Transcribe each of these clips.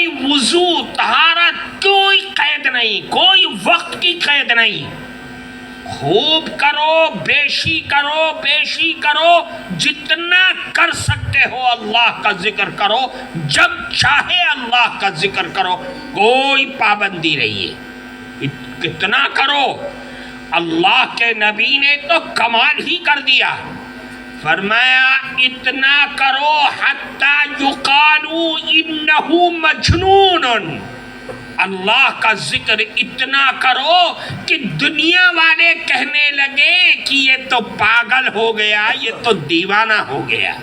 کوئی وضو طہارت کوئی قید نہیں، کوئی وقت کی قید نہیں، خوب کرو، بیشی کرو، بیشی کرو، جتنا کر سکتے ہو اللہ کا ذکر کرو، جب چاہے اللہ کا ذکر کرو، کوئی پابندی نہیں ہے، کتنا کرو۔ اللہ کے نبی نے تو کمال ہی کر دیا، فرمایا اتنا کرو حتی یقالو انہو مجنون، اللہ کا ذکر اتنا کرو کہ دنیا والے کہنے لگے کہ یہ تو پاگل ہو گیا، یہ تو دیوانہ ہو گیا۔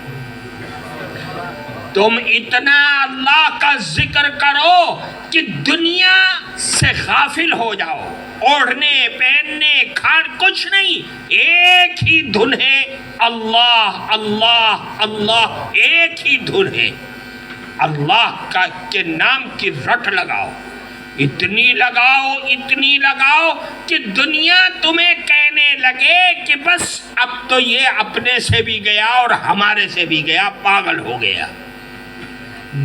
تم اتنا اللہ کا ذکر کرو کہ دنیا سے غافل ہو جاؤ، اوڑھنے پہننے کھان کچھ نہیں، ایک ہی دھن ہے، اللہ اللہ اللہ، ایک ہی دھن ہے، اللہ کے نام کی رٹ لگاؤ، اتنی لگاؤ اتنی لگاؤ کہ دنیا تمہیں کہنے لگے کہ بس اب تو یہ اپنے سے بھی گیا اور ہمارے سے بھی گیا، پاگل ہو گیا۔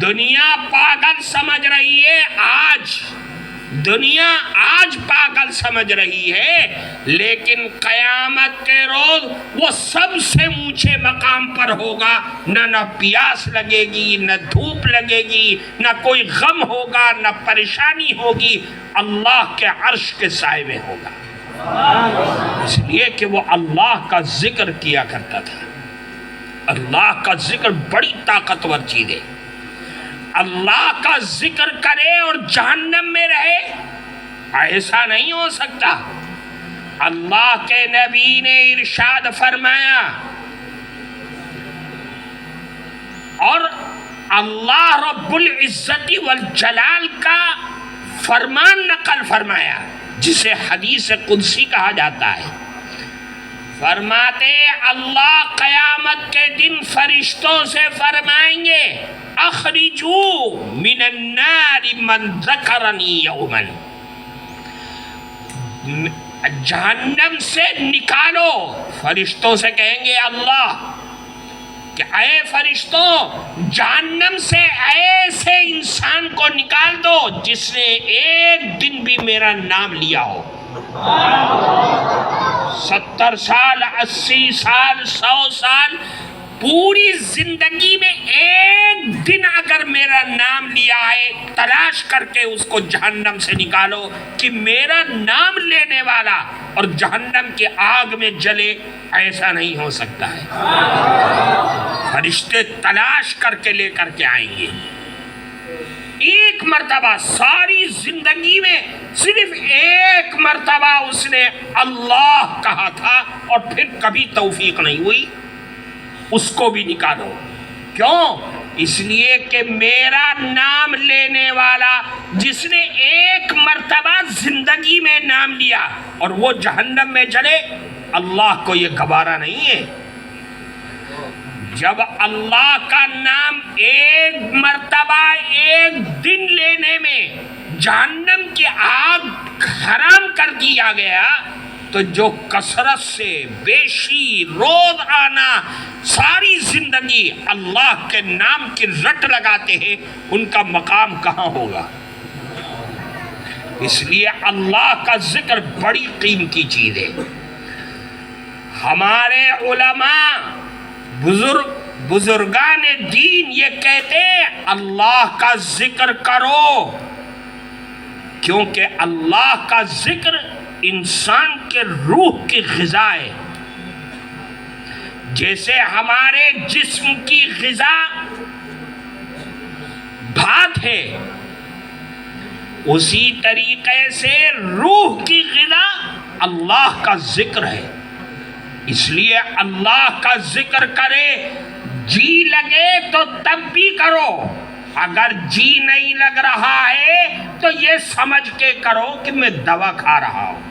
دنیا پاگل سمجھ رہی ہے، آج دنیا آج پاگل سمجھ رہی ہے، لیکن قیامت کے روز وہ سب سے اونچے مقام پر ہوگا، نہ پیاس لگے گی، نہ دھوپ لگے گی، نہ کوئی غم ہوگا، نہ پریشانی ہوگی، اللہ کے عرش کے سائے میں ہوگا، اس لیے کہ وہ اللہ کا ذکر کیا کرتا تھا۔ اللہ کا ذکر بڑی طاقتور چیز ہے، اللہ کا ذکر کرے اور جہنم میں رہے، ایسا نہیں ہو سکتا۔ اللہ کے نبی نے ارشاد فرمایا اور اللہ رب العزت والجلال کا فرمان نقل فرمایا، جسے حدیث قدسی کہا جاتا ہے، فرماتے اللہ قیامت کے دن فرشتوں سے فرمائیں گے اخرجو من النار من ذکرنی یوما، جہنم سے نکالو، فرشتوں سے کہیں گے اللہ کہ اے فرشتوں جہنم سے ایسے انسان کو نکال دو جس نے ایک دن بھی میرا نام لیا ہو، 70 سال 80 سال 100 سال پوری زندگی میں ایک دن اگر میرا نام لیا ہے، تلاش کر کے اس کو جہنم سے نکالو کہ میرا نام لینے والا اور جہنم کی آگ میں جلے، ایسا نہیں ہو سکتا ہے۔ فرشتے تلاش کر کے لے کر کے آئیں گے، ایک مرتبہ ساری زندگی میں صرف ایک مرتبہ اس نے اللہ کہا تھا اور پھر کبھی توفیق نہیں ہوئی، اس کو بھی نکالو۔ کیوں؟ اس لیے کہ میرا نام لینے والا جس نے ایک مرتبہ زندگی میں نام لیا اور وہ جہنم میں جلے، اللہ کو یہ گوارا نہیں ہے۔ جب اللہ کا نام ایک مرتبہ ایک دن لینے میں جہنم کی آگ حرام کر دیا گیا، تو جو کثرت سے بیشی روز آنا ساری زندگی اللہ کے نام کی رٹ لگاتے ہیں، ان کا مقام کہاں ہوگا؟ اس لیے اللہ کا ذکر بڑی قیمتی چیز ہے۔ ہمارے علماء بزرگان دین یہ کہتے ہیں اللہ کا ذکر کرو، کیونکہ اللہ کا ذکر انسان کے روح کی غذا ہے۔ جیسے ہمارے جسم کی غذا بھات ہے، اسی طریقے سے روح کی غذا اللہ کا ذکر ہے۔ اس لیے اللہ کا ذکر کرے، جی لگے تو تب بھی کرو، اگر جی نہیں لگ رہا ہے تو یہ سمجھ کے کرو کہ میں دوا کھا رہا ہوں۔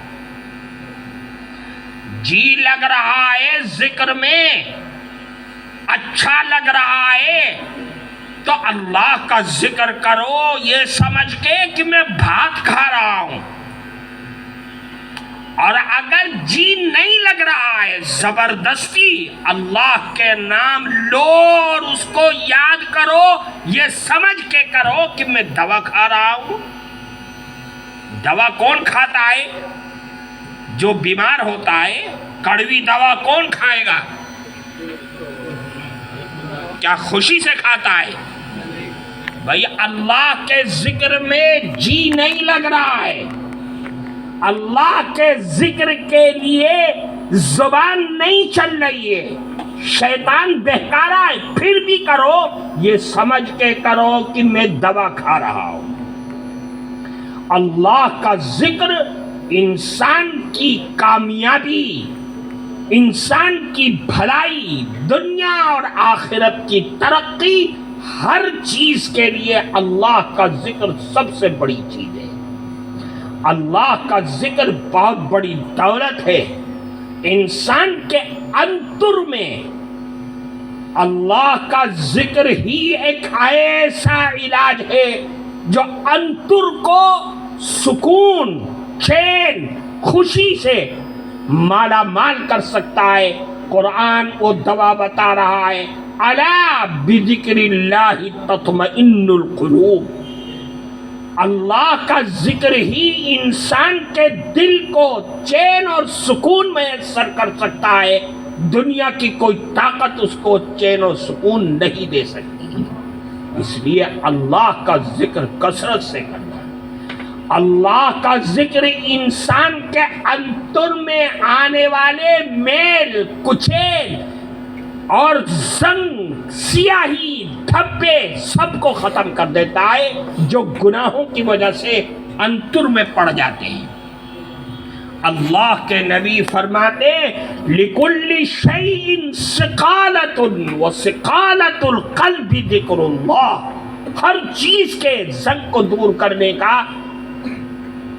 جی لگ رہا ہے ذکر میں، اچھا لگ رہا ہے تو اللہ کا ذکر کرو یہ سمجھ کے کہ میں بھات کھا رہا ہوں۔ اور اگر جی نہیں لگ رہا ہے زبردستی اللہ کے نام لو اور اس کو یاد کرو، یہ سمجھ کے کرو کہ میں دوا کھا رہا ہوں۔ دوا کون کھاتا ہے؟ جو بیمار ہوتا ہے۔ کڑوی دوا کون کھائے گا؟ کیا خوشی سے کھاتا ہے؟ بھائی اللہ کے ذکر میں جی نہیں لگ رہا ہے، اللہ کے ذکر کے لیے زبان نہیں چل رہی ہے، شیطان بہکارا ہے، پھر بھی کرو، یہ سمجھ کے کرو کہ میں دوا کھا رہا ہوں۔ اللہ کا ذکر انسان کی کامیابی، انسان کی بھلائی، دنیا اور آخرت کی ترقی، ہر چیز کے لیے اللہ کا ذکر سب سے بڑی چیز ہے۔ اللہ کا ذکر بہت بڑی دولت ہے۔ انسان کے انتر میں اللہ کا ذکر ہی ایک ایسا علاج ہے جو انتر کو سکون، چین، خوشی سے مالا مال کر سکتا ہے۔ قرآن وہ دوا بتا رہا ہے، الا بذکر اللہ تطمئن القلوب۔ اللہ کا ذکر ہی انسان کے دل کو چین اور سکون میسر کر سکتا ہے۔ دنیا کی کوئی طاقت اس کو چین اور سکون نہیں دے سکتی۔ اس لیے اللہ کا ذکر کثرت سے کرنا۔ اللہ کا ذکر انسان کے انتر میں آنے والے میل کچیل اور زنگ، سیاہی، دھبے سب کو ختم کر دیتا ہے جو گناہوں کی وجہ سے انتر میں پڑ جاتے ہیں۔ اللہ کے نبی فرماتے لِكُلِّ شَيْءٍ ثِقَالَةٌ وَثِقَالَةُ الْقَلْبِ ذِكْرُ اللَّهِ۔ ہر چیز کے زنگ کو دور کرنے کا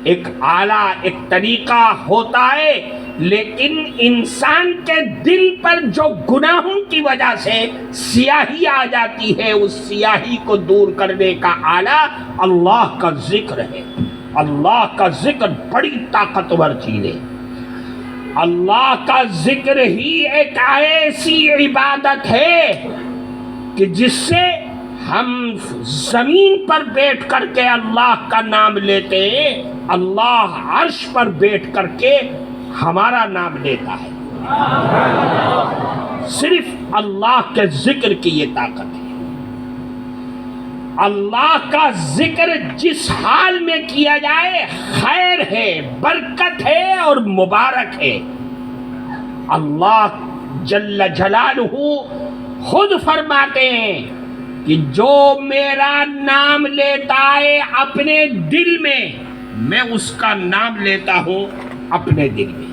ایک آلہ، ایک طریقہ ہوتا ہے، لیکن انسان کے دل پر جو گناہوں کی وجہ سے سیاہی آ جاتی ہے، اس سیاہی کو دور کرنے کا آلہ اللہ کا ذکر ہے۔ اللہ کا ذکر بڑی طاقتور چیز ہے۔ اللہ کا ذکر ہی ایک ایسی عبادت ہے کہ جس سے ہم زمین پر بیٹھ کر کے اللہ کا نام لیتے ہیں، اللہ عرش پر بیٹھ کر کے ہمارا نام لیتا ہے۔ صرف اللہ کے ذکر کی یہ طاقت ہے۔ اللہ کا ذکر جس حال میں کیا جائے خیر ہے، برکت ہے اور مبارک ہے۔ اللہ جل جلالہ خود فرماتے ہیں کہ جو میرا نام لیتا ہے اپنے دل میں اس کا نام لیتا ہوں اپنے دل میں،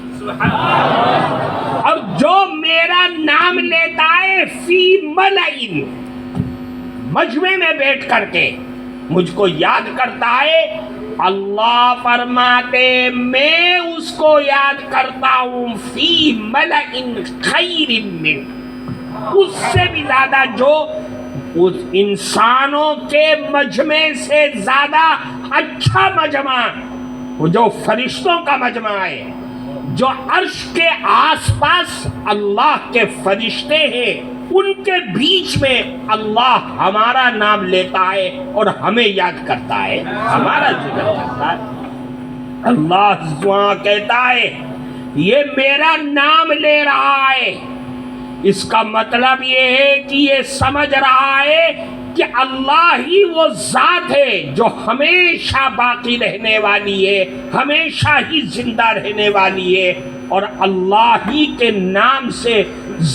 اور جو میرا نام لیتا ہے فی ملئن، مجمع میں بیٹھ کر کے مجھ کو یاد کرتا ہے، اللہ فرماتے میں اس کو یاد کرتا ہوں فی ملئن خیر من، اس سے بھی زیادہ جو اس انسانوں کے مجمع سے زیادہ اچھا مجمع، وہ جو فرشتوں کا مجمع ہے، جو عرش کے آس پاس اللہ کے فرشتے ہیں، ان کے بیچ میں اللہ ہمارا نام لیتا ہے اور ہمیں یاد کرتا ہے، ہمارا ذکر کرتا ہے۔ اللہ وہاں کہتا ہے یہ میرا نام لے رہا ہے، اس کا مطلب یہ ہے کہ یہ سمجھ رہا ہے کہ اللہ ہی وہ ذات ہے جو ہمیشہ باقی رہنے والی ہے، ہمیشہ ہی زندہ رہنے والی ہے، اور اللہ ہی کے نام سے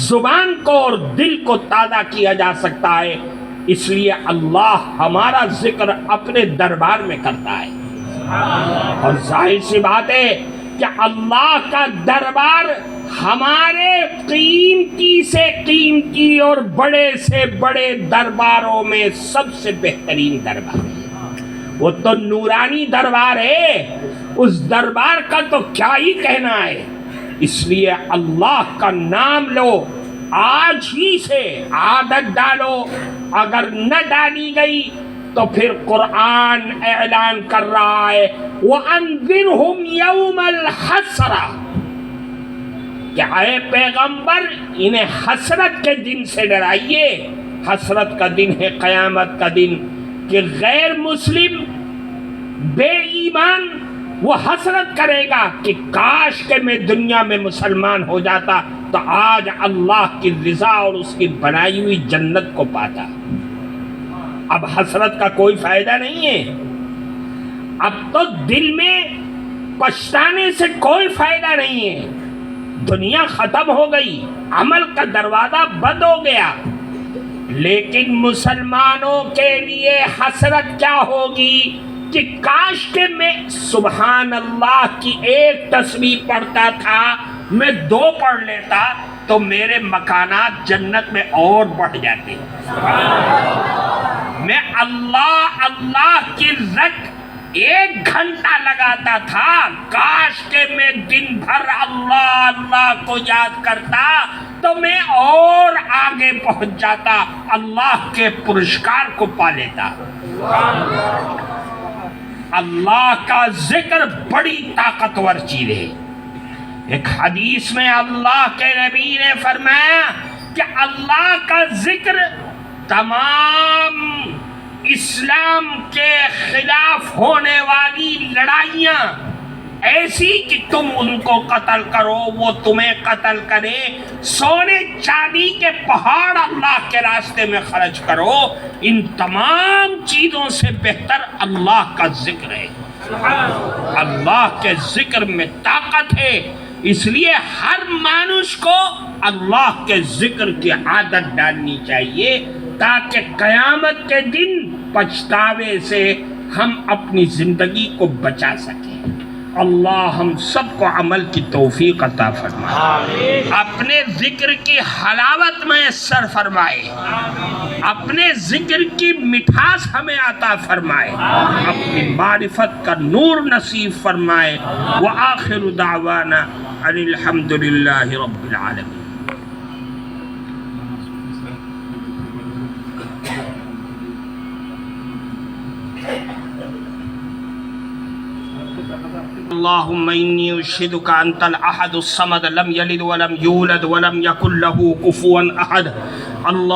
زبان کو اور دل کو تازہ کیا جا سکتا ہے۔ اس لیے اللہ ہمارا ذکر اپنے دربار میں کرتا ہے، اور ظاہر سی بات ہے کہ اللہ کا دربار ہمارے قیمتی سے قیمتی اور بڑے سے بڑے درباروں میں سب سے بہترین دربار ہے۔ وہ تو نورانی دربار ہے، اس دربار کا تو کیا ہی کہنا ہے۔ اس لیے اللہ کا نام لو، آج ہی سے عادت ڈالو، اگر نہ ڈالی گئی تو پھر قرآن اعلان کر رہا ہے وَأَنذِرْهُمْ يَوْمَ الْحَسْرَةِ کہ اے پیغمبر انہیں حسرت کے دن سے ڈرائیے. حسرت کا دن ہے قیامت کا دن کہ غیر مسلم بے ایمان وہ حسرت کرے گا کہ کاش کہ میں دنیا میں مسلمان ہو جاتا تو آج اللہ کی رضا اور اس کی بنائی ہوئی جنت کو پاتا. اب حسرت کا کوئی فائدہ نہیں ہے. اب تو دل میں پچھتانے سے کوئی فائدہ نہیں ہے. دنیا ختم ہو گئی, عمل کا دروازہ بند ہو گیا. لیکن مسلمانوں کے لیے حسرت کیا ہوگی کہ کاش کہ میں سبحان اللہ کی ایک تسبیح پڑھتا تھا, میں 2 پڑھ لیتا تو میرے مکانات جنت میں اور بڑھ جاتے. میں اللہ اللہ کی رٹ 1 گھنٹہ لگاتا تھا, کاش کہ میں دن بھر اللہ اللہ کو یاد کرتا تو میں اور آگے پہنچ جاتا, اللہ کے پرسکار کو پا لیتا. اللہ کا ذکر بڑی طاقتور چیز ہے. ایک حدیث میں اللہ کے نبی نے فرمایا کہ اللہ کا ذکر تمام اسلام کے خلاف ہونے والی لڑائیاں ایسی کہ تم ان کو قتل کرو وہ تمہیں قتل کرے, سونے چاندی کے پہاڑ اللہ کے راستے میں خرچ کرو, ان تمام چیزوں سے بہتر اللہ کا ذکر ہے. اللہ کے ذکر میں طاقت ہے. اس لیے ہر مانوس کو اللہ کے ذکر کی عادت ڈالنی چاہیے تاکہ قیامت کے دن پچھتاوے سے ہم اپنی زندگی کو بچا سکیں. اللہ ہم سب کو عمل کی توفیق عطا فرمائے, اپنے ذکر کی حلاوت میسر فرمائے, اپنے ذکر کی مٹھاس ہمیں عطا فرمائے, اپنی معرفت کا نور نصیب فرمائے. وآخر دعوانا ان الحمد للہ رب العالمین. اللہم انی اشہدک انت الاحد الصمد لم یلد ولم یولد ولم یکن له کفوا احد. اللہ